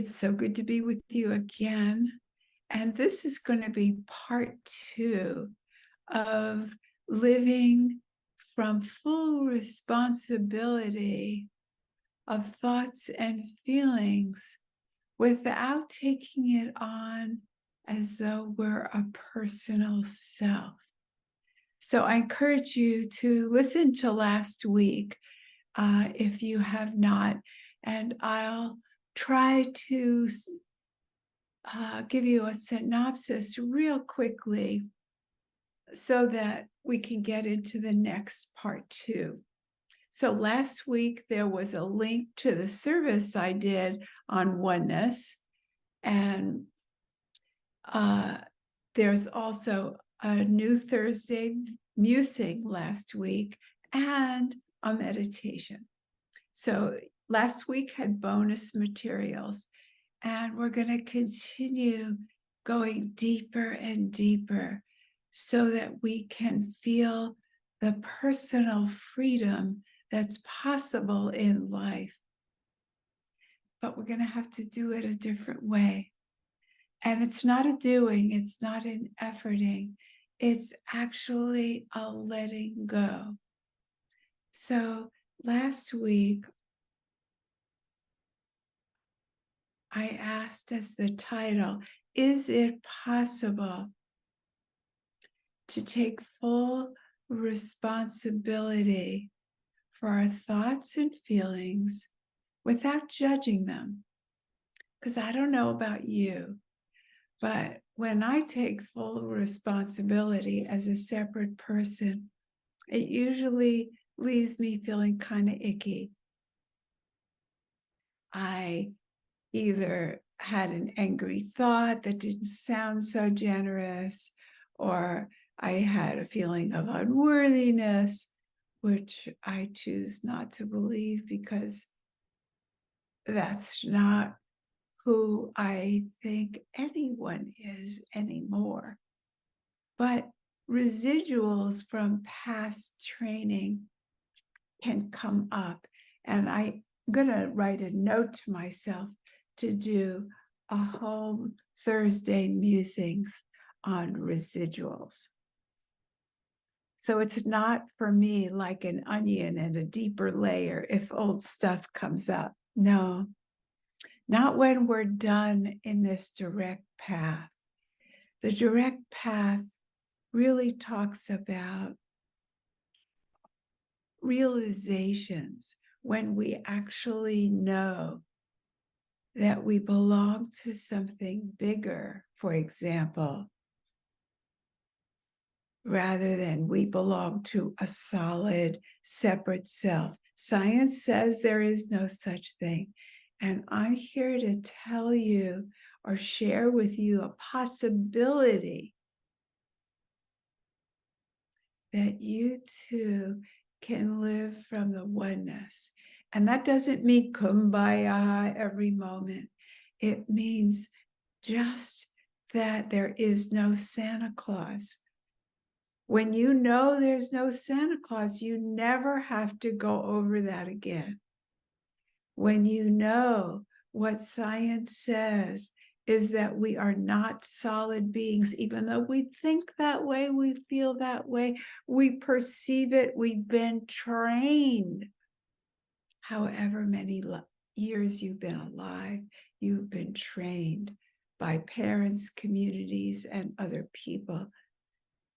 It's so good to be with you again. And this is going to be part 2 of living from full responsibility of thoughts and feelings without taking it on as though we're a personal self. So I encourage you to listen to last week if you have not, and I'll try to give you a synopsis real quickly so that we can get into the next part 2. So last week, there was a link to the service I did on oneness, and there's also a new Thursday musing last week and a meditation. So last week had bonus materials, and we're going to continue going deeper and deeper so that we can feel the personal freedom that's possible in life. But we're going to have to do it a different way. And it's not a doing, it's not an efforting, it's actually a letting go. So last week, I asked as the title, is it possible to take full responsibility for our thoughts and feelings without judging them? Because I don't know about you, but when I take full responsibility as a separate person, it usually leaves me feeling kind of icky. I either had an angry thought that didn't sound so generous, or I had a feeling of unworthiness, which I choose not to believe because that's not who I think anyone is anymore. But residuals from past training can come up, and I'm going to write a note to myself to do a whole Thursday musings on residuals. So it's not for me like an onion and a deeper layer if old stuff comes up. No, not when we're done in this direct path. The direct path really talks about realizations when we actually know that we belong to something bigger, for example, rather than we belong to a solid, separate self. Science says there is no such thing. And I'm here to tell you or share with you a possibility that you too can live from the oneness. And that doesn't mean kumbaya every moment. It means just that there is no Santa Claus. When you know there's no Santa Claus, you never have to go over that again. When you know what science says is that we are not solid beings, even though we think that way, we feel that way, we perceive it, we've been trained. However many years you've been alive, you've been trained by parents, communities, and other people.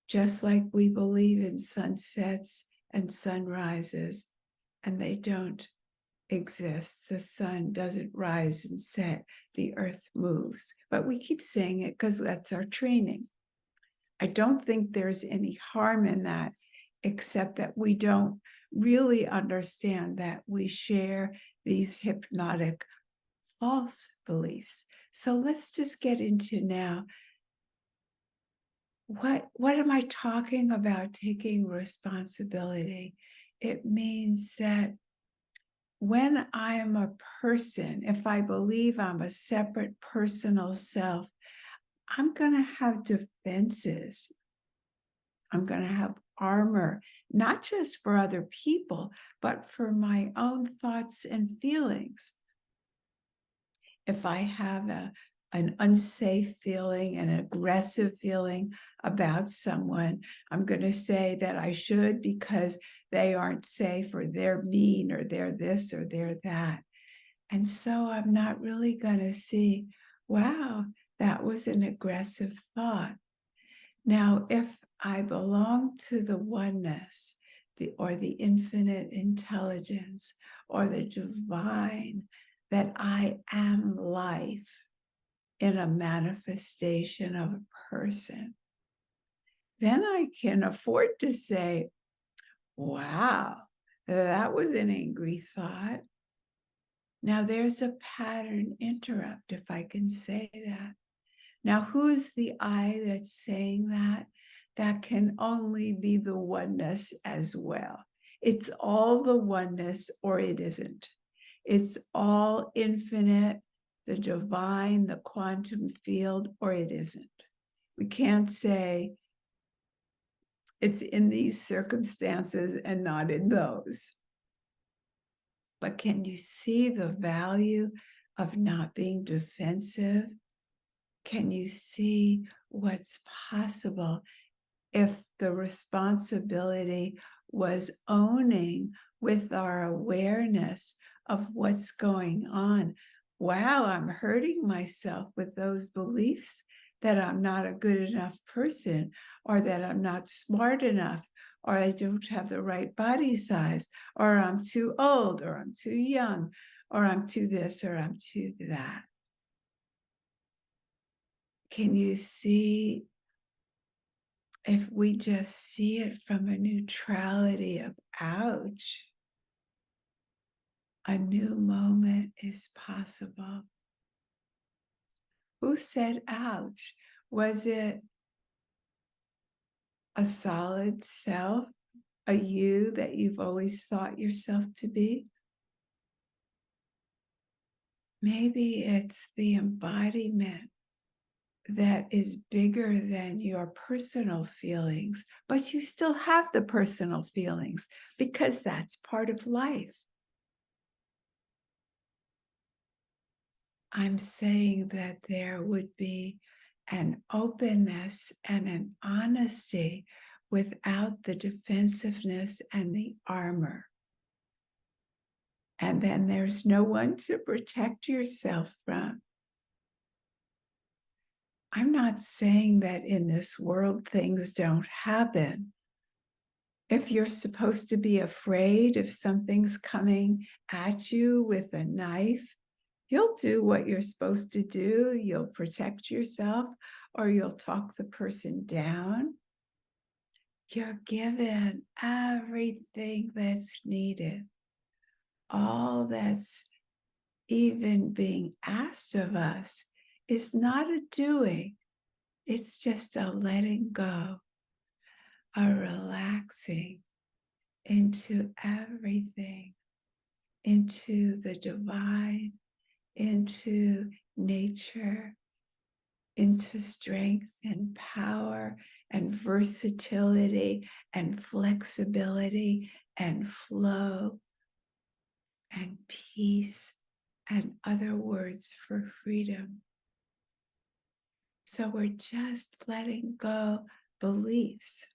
Just like we believe in sunsets and sunrises, and they don't exist. The sun doesn't rise and set, the earth moves. But we keep saying it because that's our training. I don't think there's any harm in that, except that we don't really understand that we share these hypnotic false beliefs. So let's just get into now. What am I talking about taking responsibility? It means that when I am a person, if I believe I'm a separate personal self, I'm going to have defenses. I'm going to have armor, not just for other people, but for my own thoughts and feelings. If I have an unsafe feeling, an aggressive feeling about someone, I'm going to say that I should because they aren't safe, or they're mean, or they're this, or they're that. And so I'm not really going to see, wow, that was an aggressive thought. Now, if I belong to the oneness, or the infinite intelligence, or the divine, that I am life in a manifestation of a person, then I can afford to say, wow, that was an angry thought. Now there's a pattern interrupt, if I can say that. Now, who's the I that's saying that? That can only be the oneness as well. It's all the oneness, or it isn't. It's all infinite, the divine, the quantum field, or it isn't. We can't say it's in these circumstances and not in those. But can you see the value of not being defensive? Can you see what's possible if the responsibility was owning with our awareness of what's going on? Wow, I'm hurting myself with those beliefs that I'm not a good enough person, or that I'm not smart enough, or I don't have the right body size, or I'm too old, or I'm too young, or I'm too this, or I'm too that. Can you see, if we just see it from a neutrality of ouch, a new moment is possible? Who said ouch? Was it a solid self, a you that you've always thought yourself to be? Maybe it's the embodiment that is bigger than your personal feelings, but you still have the personal feelings because that's part of life. I'm saying that there would be an openness and an honesty without the defensiveness and the armor. And then there's no one to protect yourself from. I'm not saying that in this world things don't happen. If you're supposed to be afraid if something's coming at you with a knife, you'll do what you're supposed to do. You'll protect yourself, or you'll talk the person down. You're given everything that's needed. All that's even being asked of us is not a doing. It's just a letting go, a relaxing into everything, into the divine, into nature, into strength and power and versatility and flexibility and flow and peace and other words for freedom. So we're just letting go beliefs.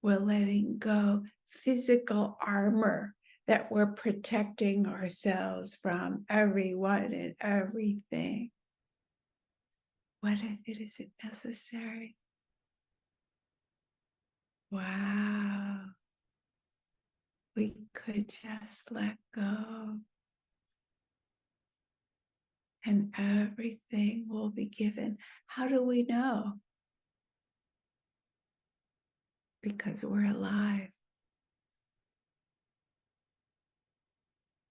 We're letting go physical armor that we're protecting ourselves from everyone and everything. What if it isn't necessary? Wow. We could just let go, and everything will be given. How do we know? Because we're alive.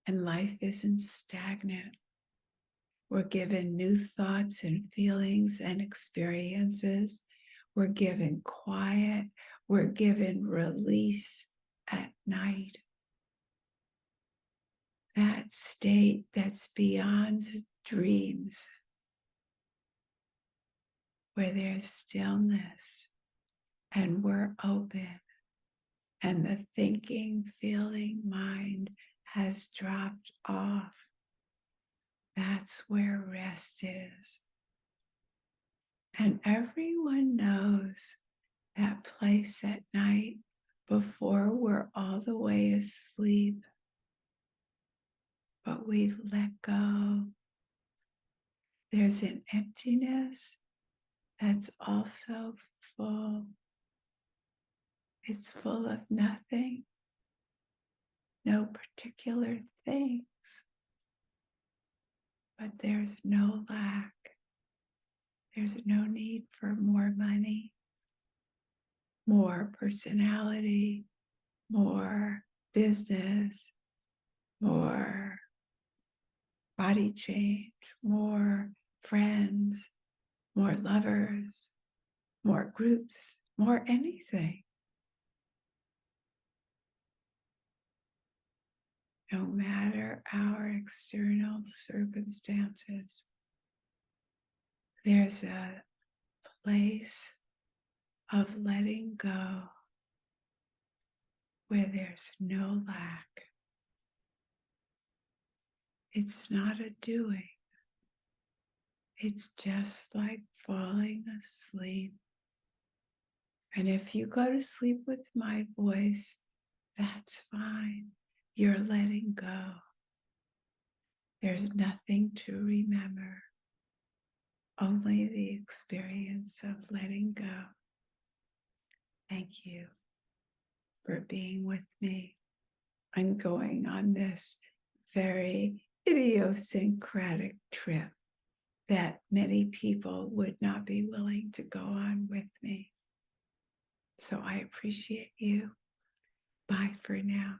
And life isn't stagnant. We're given new thoughts and feelings and experiences. We're given quiet. We're given release at night. That state that's beyond dreams, where there's stillness and we're open, and the thinking, feeling mind has dropped off, That's where rest is. And everyone knows that place at night before we're all the way asleep, but we've let go. There's an emptiness that's also full. It's full of nothing, no particular things, but there's no lack. There's no need for more money, more personality, more business, more body change, more friends, more lovers, more groups, more anything. No matter our external circumstances, there's a place of letting go where there's no lack. It's not a doing. It's just like falling asleep. And if you go to sleep with my voice, that's fine. You're letting go. There's nothing to remember, only the experience of letting go. Thank you for being with me. I'm going on this very idiosyncratic trip that many people would not be willing to go on with me. So I appreciate you. Bye for now.